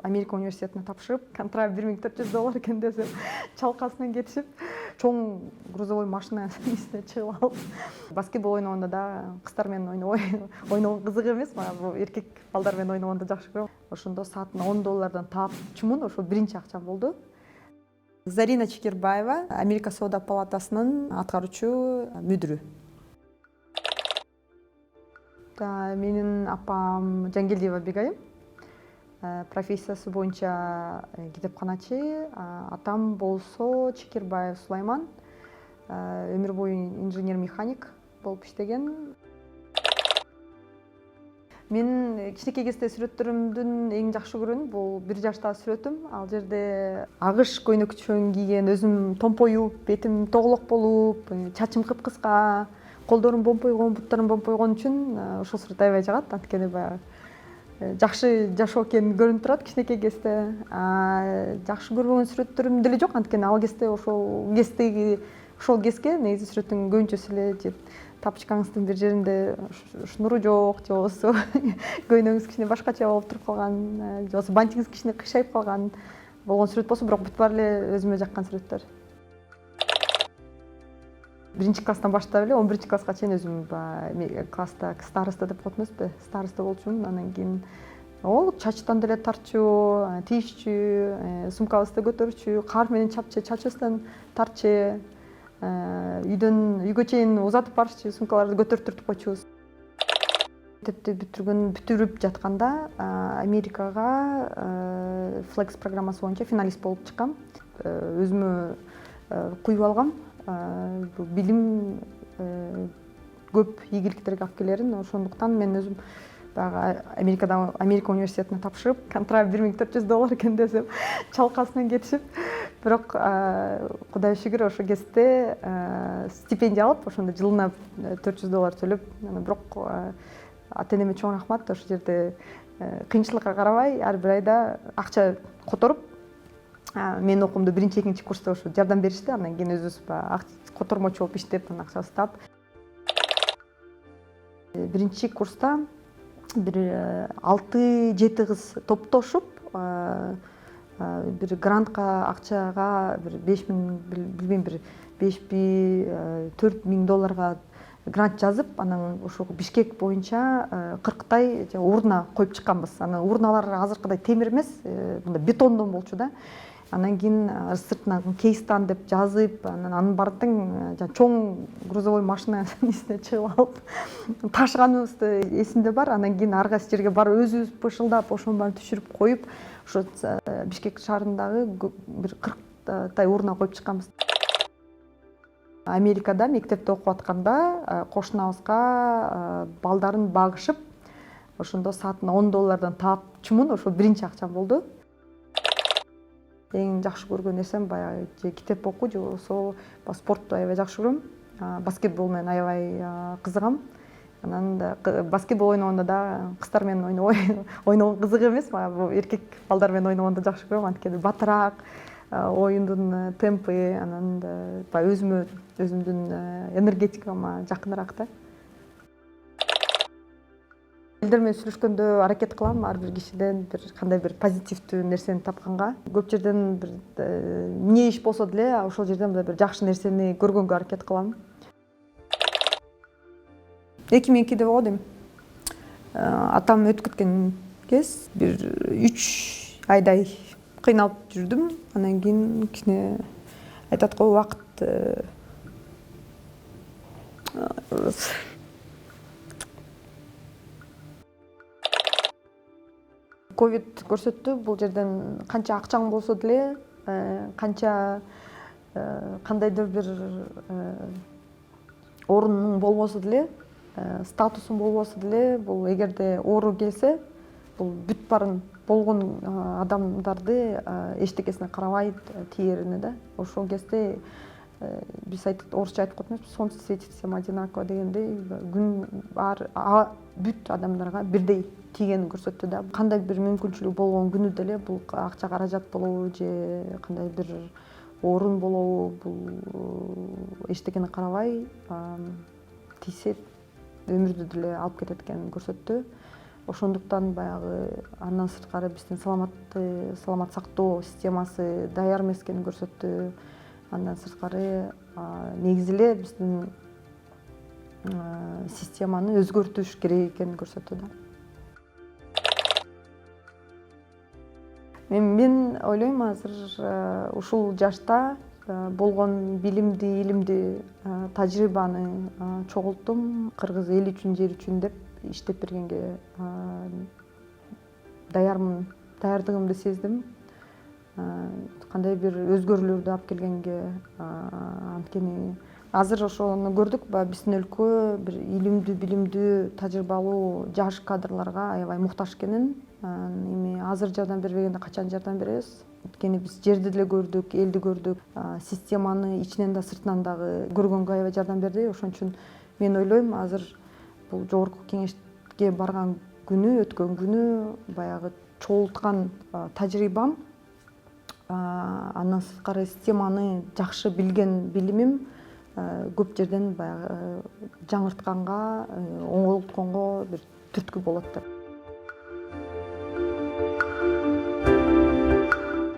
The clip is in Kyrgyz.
Америка университетине тапшырып, контракт $1400 экен десем, чалкасынан кетишип, чоң грузовой машина исине чыгып алып, баскетбол ойногондо да кыздар менен ойногон кызык эмес, мага бул эркек балдар менен ойногонду жакшы көрөм. Ошондо саатына $10 таапчумун, ошо биринчи акчам болду. Зарина Чекербаева, Америка Соода палатасынын аткаруучу мүдүрү. Менин апам Жангелдиева Бегайым, профессиясы боюнча китепканачы, атам болсо Чекербаев Сулайман, өмүр бою инженер-механик болуп иштеген. Мен кичинекей кезде сүрөттөрүмдүн эң жакшы көргөнү бул 1 жаштагы сүрөтүм. Ал жерде агыш көйнөкчөн кийген, өзүм томпоюп, бетим тоголок болуп, чачым кыпкыска, колдорум бомпойгон, буттарым бомпойгон үчүн ушул сүрөт аябай жагат. Анткени баягы жакшы жашоо экени көрүнүп турат кичинекей кезде. Жакшы көрбөгөн сүрөттөрүм деле жок, анткени ал кезде ошол кезге негизи сүрөттүн көбүнчөсү эле тапочкаңыздын бир жеринде шнуру жок, же болбосо көйнөгүңүз кичине башкача болуп туруп калган, же болбосо бантиңиз кичине кыйшайып калган болгон сүрөт болсо, бирок бүт баары эле өзүмө жаккан сүрөттөр. 1 класстан баштап эле 11 класска чейин өзүм класста староста деп коет эмеспи, староста болчумун. Анан кийин чачтан деле тарчу, тийишчү, сумкабызды көтөрчү, кар менен чапчы, чачыбыздан тарчы, үйгө чейин узатып барчу, сумкаларды көтөрүп туртуп койчубуз. Мектепти бүтүрүп жатканда Америкага Flex программасы боюнча финалист болуп чыккам. Өзүмө куюп алгам. Билим көп ийгиликтерге алып келерин, ошондуктан мен өзүм баягы Америка университетине тапшырып, контракт $1400 экен десем, чалкасынан кетишип, бирок Кудай шүгүр ошол кезде стипендия алып, ошондо жылына $400 төлөп, бирок ата-энеме чоң рахмат, ошол жерде кыйынчылыкка карабай ар бир айда акча которуп, менин окуумду 1-2 курста ошо жардам беришти. Андан кийин өзүбүз котормочу болуп иштеп, анан акчабызды таап, 1 курста бир 6-7 кыз топтошуп, бир грантка акчага бир 5000, билбейм, бир 5000, $4000 грант жазып, анан ошол Бишкек боюнча 40 урна коюп чыкканбыз. Анан урналар азыркыдай темир эмес, мындай бетондон болчу да. Анан кийин сыртынан кейстан деп жазып, анын бардын чоң грузовой машина исине чыгып алып, ташыганыбызды эсимде бар. Анан кийин ар кайсы жерге барып өзүбүз пышылдап, ошонун баарын түшүрүп коюп, ошо Бишкек шаарындагы бир 40 урна коюп чыкканбыз. Америкада мектепте окуп атканда кошунабызга балдарын багышып, ошондо саатына $10 таапчумун, ошо биринчи акчам болду. Эң жакшы көргөн нерсем баягы же китеп окуу, же болбосо спортту аябай жакшы көрөм. Баскетбол менен аябай кызыгам. Анан баскетбол ойногондо да кыздар менен ойногон кызык эмес, мага бул эркек балдар менен ойногонду жакшы көрөм, анткени батыраак, оюндун темпи, анан баягы өзүмдүн энергетикама жакыныраак да. Элдер менен сүйлөшкөндө аракет кылам, ар бир кишиден бир кандай бир позитивдүү нерсени тапканга. Көп жерден бир эмне иш болсо деле ошол жерден бир жакшы нерсени көргөнгө аракет кылам. 2002-де болот эми. Атам өтүп кеткен кез бир 3 айдай кыйналып жүрдүм. Анан кийин кичине айтат го, убакыт ковид көрсөттү, бул жерден канча акчаң болсо деле, кандайдыр бир орунуң болбосо деле, статусуң болбосо деле, бул эгерде оору келсе, бул бүт баарын болгон адамдарды эчтекесине карабай тиерине да. Ошол кезде биз орусча айтып коет эмеспиз, солнце светит всем одинаково дегендей, күн бүт адамдарга бирдей тийгенин көрсөттү да. Кандай бир мүмкүнчүлүк болгон күнү деле бул акча каражат болобу же кандай бир орун болобу, бул эчтекени карабай тийсе өмүрдү деле алып кетет экенин көрсөттү. ошондуктан баягы андан сырткары биздин саламат сактоо системасы даяр эмес экенин көрсөттү. Андан сырткары негизи эле биздин системаны өзгөртүш керек экенин көрсөттү да. Мен ойлойм азыр ушул жашта болгон билимди, илимди, тажрыйбаны чогулттум. Кыргыз эл үчүн, жер үчүн деп иштеп бергенге даярмын, даярдыгымды сездим. Кандай бир өзгөрүүлөрдү алып келгенге, анткени азыр ошону көрдүк, баягы биздин өлкө бир илимдүү, билимдүү, тажрыйбалуу жаш кадрларга аябай муктаж экенин. Эми азыр жардам бербегенде качан жардам беребиз? Анткени биз жерди деле көрдүк, элди көрдүк, системаны ичинен да сыртынан дагы көргөнгө аябай жардам берди. Ошон үчүн мен ойлойм, азыр бул жогорку кеңешке барган күнү, өткөн күнү баягы чогулткан тажрыйбам, андан сырткары системаны жакшы билген билимим көп жерден баягы жаңыртканга, оңолтконго бир түрткү болот деп.